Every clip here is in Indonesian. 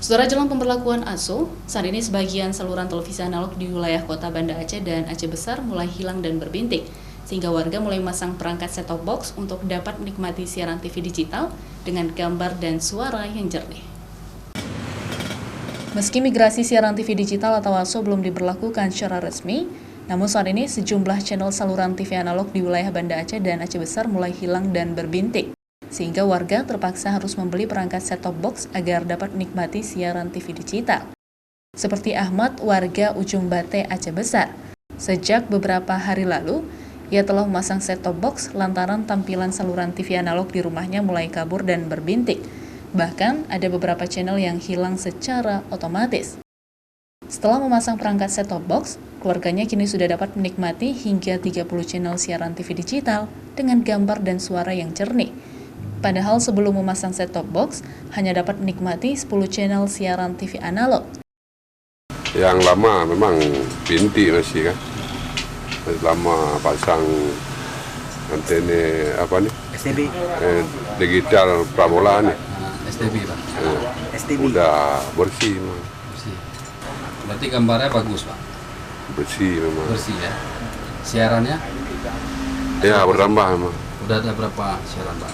Saudara, jelang pemberlakuan ASO, saat ini sebagian saluran televisi analog di wilayah kota Banda Aceh dan Aceh Besar mulai hilang dan berbintik, sehingga warga mulai memasang perangkat set-top box untuk dapat menikmati siaran TV digital dengan gambar dan suara yang jernih. Meski migrasi siaran TV digital atau ASO belum diberlakukan secara resmi, namun saat ini sejumlah channel saluran TV analog di wilayah Banda Aceh dan Aceh Besar mulai hilang dan berbintik, sehingga warga terpaksa harus membeli perangkat set-top box agar dapat menikmati siaran TV digital. Seperti Ahmad, warga Ujung Bate, Aceh Besar. Sejak beberapa hari lalu, ia telah memasang set-top box lantaran tampilan saluran TV analog di rumahnya mulai kabur dan berbintik. Bahkan, ada beberapa channel yang hilang secara otomatis. Setelah memasang perangkat set-top box, keluarganya kini sudah dapat menikmati hingga 30 channel siaran TV digital dengan gambar dan suara yang jernih. Padahal sebelum memasang set-top box, hanya dapat menikmati 10 channel siaran TV analog. Yang lama memang bintik masih kan. Lama pasang antena apa nih? STB. Digital parabola nih. STB Pak. STB. Udah bersih, Bersih. Berarti gambarnya bagus Pak. bersih memang. Bersih ya. Siarannya? Ya bertambah memang. Udah ada berapa siaran Pak?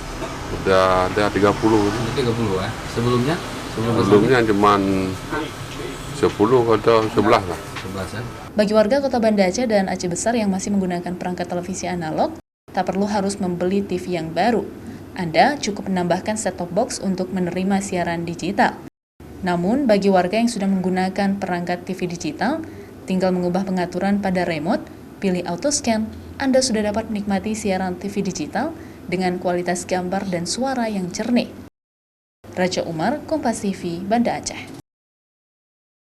Udah ada 30. Udah 30 ya. Sebelumnya? Sebelumnya cuma 10 atau 11 lah. 11 ya. Bagi warga kota Banda Aceh dan Aceh Besar yang masih menggunakan perangkat televisi analog, tak perlu harus membeli TV yang baru. Anda cukup menambahkan set-top box untuk menerima siaran digital. Namun, bagi warga yang sudah menggunakan perangkat TV digital, tinggal mengubah pengaturan pada remote, pilih auto scan, Anda sudah dapat menikmati siaran TV digital dengan kualitas gambar dan suara yang jernih. Raja Umar, Kompas TV, Banda Aceh.